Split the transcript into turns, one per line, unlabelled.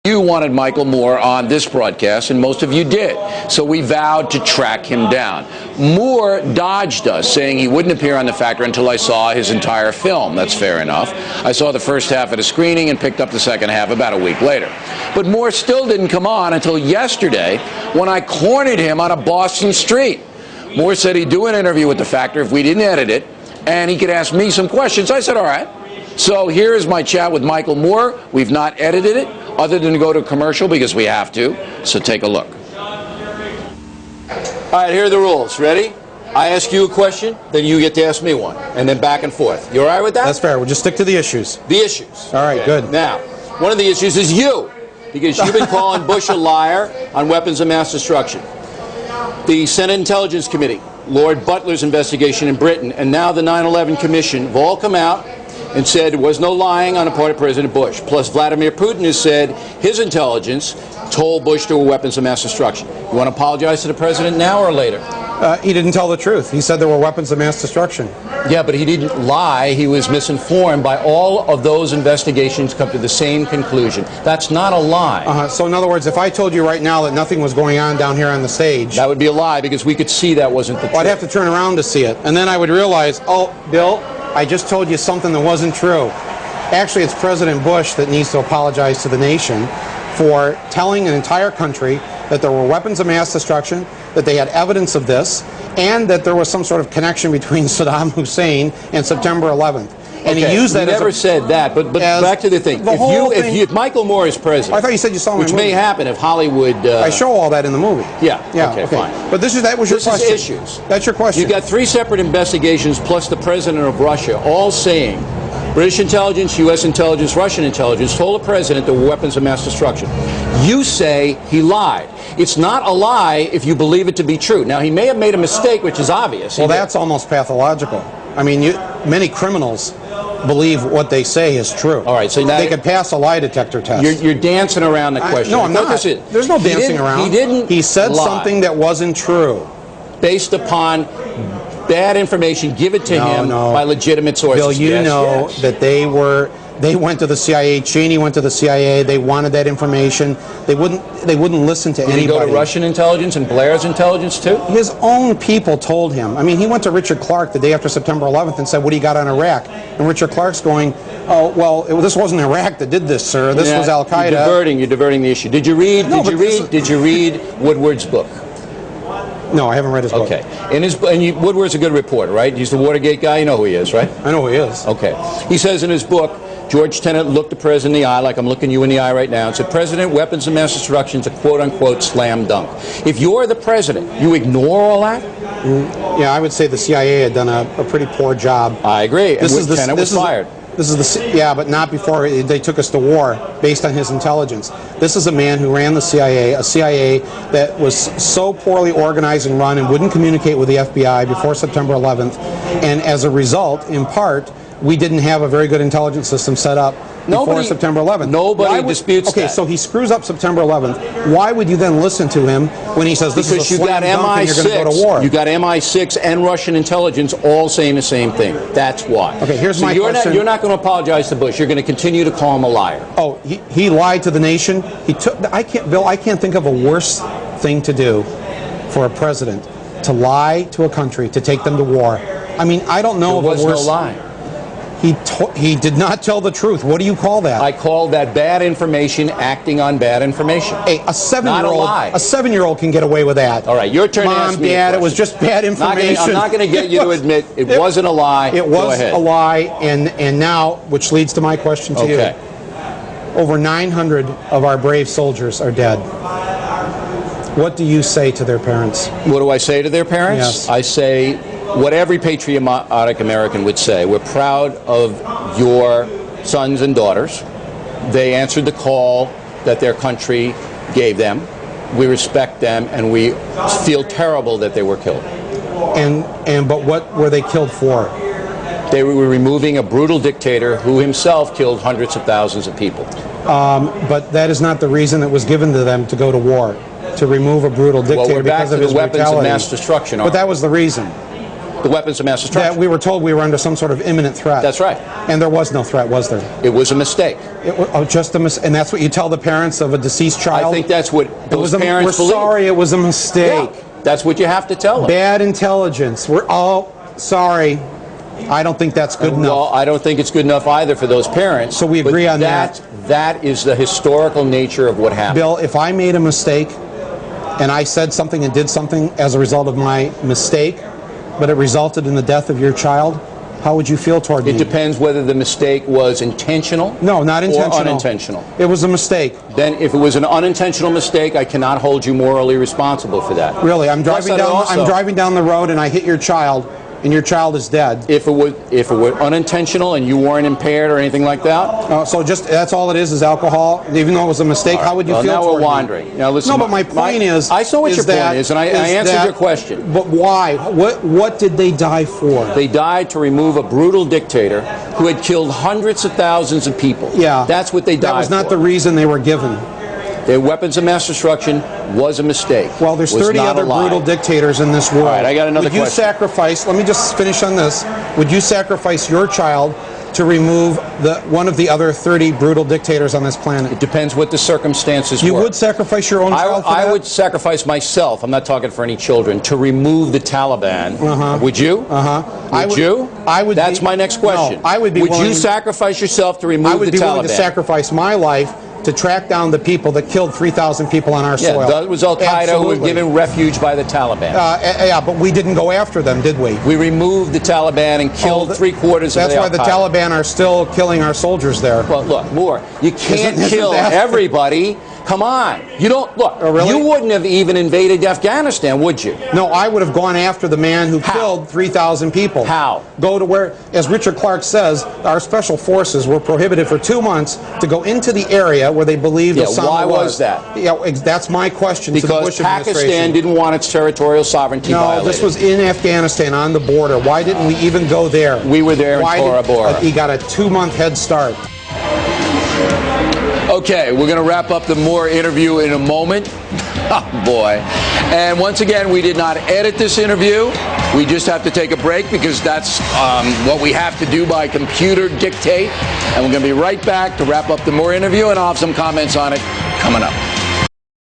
You wanted Michael Moore on this broadcast, and most of you did. So we vowed to track him down. Moore dodged us, saying he wouldn't appear on The Factor until I saw his entire film. That's fair enough. I saw the first half at a screening and picked up the second half about a week later. But Moore still didn't come on until yesterday when I cornered him on a Boston street. Moore said he'd do an interview with The Factor if we didn't edit it, and he could ask me some questions. I said, all right. So here is my chat with Michael Moore. We've not edited it, other than to go to commercial because we have to. So take a look. All right, here are the rules. Ready? I ask you a question, then you get to ask me one, and then back and forth. You all right with that?
That's fair. We'll just stick to the issues.
The issues.
All right,
okay.
Good.
Now, one of the issues is you, because you've been calling Bush a liar on weapons of mass destruction. The Senate Intelligence Committee, Lord Butler's investigation in Britain, and now the 9/11 Commission have all come out and said there was no lying on the part of President Bush. Plus, Vladimir Putin has said his intelligence told Bush there were weapons of mass destruction. You want to apologize to the president now or later?
He didn't tell the truth. He said there were weapons of mass destruction.
Yeah, but he didn't lie. He was misinformed. By all of those investigations come to the same conclusion. That's not a lie.
So in other words, if I told you right now that nothing was going on down here on the stage...
That would be a lie because we could see that wasn't the truth.
I'd have to turn around to see it. And then I would realize, oh, Bill, I just told you something that wasn't true. Actually, it's President Bush that needs to apologize to the nation for telling an entire country that there were weapons of mass destruction, that they had evidence of this, and that there was some sort of connection between Saddam Hussein and September 11th. And
okay,
he used that.
He never said that. But back to the thing. If Michael Moore is president,
I thought you said you saw my
which
movie.
may happen if Hollywood.
I show all that in the movie.
Yeah. Okay. Fine.
But that was your question.
This is issues.
That's your question.
You got 3 separate investigations plus the president of Russia, all saying British intelligence, U.S. intelligence, Russian intelligence told the president there were weapons of mass destruction. You say he lied. It's not a lie if you believe it to be true. Now, he may have made a mistake, which is obvious.
Well, that's almost pathological. I mean, many criminals believe what they say is true.
All right, so now
they could pass a lie detector test.
You're dancing around the question.
No, I'm not. There's no dancing around.
He didn't.
He said
lie.
Something that wasn't true,
based upon bad information given to him by legitimate sources.
Bill, you know that they went to the CIA. Cheney went to the CIA. They wanted that information. They wouldn't listen to anybody.
Did he go to Russian intelligence and Blair's intelligence too?
His own people told him. I mean, he went to Richard Clark the day after September 11th and said, "What do you got on Iraq?" And Richard Clark's going, "Oh, well, this wasn't Iraq that did this, sir. This was Al Qaeda."
You're diverting the issue. Did you read? Did you read Woodward's book?
No, I haven't read his book.
Okay. Woodward's a good reporter, right? He's the Watergate guy. You know who he is, right?
I know who he is.
Okay. He says in his book, George Tenet looked the president in the eye, like I'm looking you in the eye right now, and said, "President, weapons of mass destruction is a quote-unquote slam dunk." If you're the president, you ignore all that?
Yeah, I would say the CIA had done a pretty poor job.
I agree. Tenet was fired.
But not before they took us to war based on his intelligence. This is a man who ran the CIA, a CIA that was so poorly organized and run and wouldn't communicate with the FBI before September 11th. And as a result, in part, we didn't have a very good intelligence system set up before September 11th.
Nobody disputes that.
Okay, so he screws up September 11th. Why would you then listen to him when he says this is a slam dunk and you're going to go to war?
You got MI6 and Russian intelligence all saying the same thing. That's why.
Okay, here's my question.
You're not going to apologize to Bush. You're going to continue to call him a liar.
Oh, he lied to the nation. Bill, I can't think of a worse thing to do for a president, to lie to a country, to take them to war. I mean, I don't know of a worse.
There was no lie.
He did not tell the truth. What do you call that?
I call that bad information acting on bad information.
Hey, a 7-year-old can get away with that.
All right, your turn to ask me.
Mom, Dad, it was just bad information.
I'm not going to get you to admit it wasn't a lie.
It was a lie, and now, which leads to my question to you. Over 900 of our brave soldiers are dead. What do you say to their parents?
What do I say to their parents?
Yes.
I say what every patriotic American would say. We're proud of your sons and daughters. They answered the call that their country gave them. We respect them, and we feel terrible that they were killed.
But what were they killed for?
They were removing a brutal dictator who himself killed hundreds of thousands of people.
But that is not the reason that was given to them to go to war, to remove a brutal dictator because of his brutality.
Well, we're back to the weapons of mass destruction.
But that was the reason.
The weapons of mass destruction.
That we were told we were under some sort of imminent threat.
That's right.
And there was no threat, was there?
It was a mistake.
It was, just a mistake. And that's what you tell the parents of a deceased child?
I think that's what those parents
We're
believe.
sorry, it was a mistake.
Yeah, that's what you have to tell them.
Bad intelligence. We're all sorry. I don't think that's good enough.
Well, I don't think it's good enough either for those parents.
So we agree on that.
That is the historical nature of what happened.
Bill, if I made a mistake and I said something and did something as a result of my mistake, but it resulted in the death of your child, how would you feel toward me?
It depends whether the mistake was intentional.
No, not intentional.
Or unintentional.
It was a mistake.
Then, if it was an unintentional mistake, I cannot hold you morally responsible for that.
Really, I'm driving down the road and I hit your child, and your child is dead.
If it were unintentional and you weren't impaired or anything like that.
So just that's all it is alcohol. Even though it was a mistake, how would you feel?
Now
toward
we're wandering.
Me?
Now listen.
No, but my point is.
I know what your point is, and I answered your question.
But why? What did they die for?
They died to remove a brutal dictator who had killed hundreds of thousands of people.
Yeah,
that's what they died for.
That was not the reason they were given.
Their weapons of mass destruction was a mistake.
Well, there's 30 other brutal dictators in this world.
All right, I got another question.
Would you sacrifice, let me just finish on this, would you sacrifice your child to remove one of the other 30 brutal dictators on this planet?
It depends what the circumstances were.
You would sacrifice your own child for that?
I would sacrifice myself, I'm not talking for any children, to remove the Taliban. Would you? Would you? That's my next question.
No, I would be willing.
Would you sacrifice yourself to remove the Taliban?
I would be willing to sacrifice my life to track down the people that killed 3,000 people on our soil.
Yeah, that was Al-Qaeda who were given refuge by the Taliban.
Yeah, but we didn't go after them, did we?
We removed the Taliban and killed 3/4 of the Al-Qaeda.
That's why the Taliban are still killing our soldiers there.
Well, look, Moore, you can't kill everybody. Come on. You don't, look, you wouldn't have even invaded Afghanistan, would you?
No, I would have gone after the man who killed 3,000 people.
How?
Go to where, as Richard Clark says, our special forces were prohibited for 2 months to go into the area where they believed Osama was.
Why was that?
Yeah, that's my question to the Bush administration.
Because Pakistan didn't want its territorial sovereignty violated.
No, this was in Afghanistan on the border. Why didn't we even go there?
We were there in Tora Bora.
He got a 2-month head start.
Okay, we're going to wrap up the Moore interview in a moment. Oh, boy. And once again, we did not edit this interview. We just have to take a break because that's what we have to do by computer dictate. And we're going to be right back to wrap up the Moore interview, and I'll have some comments on it coming up.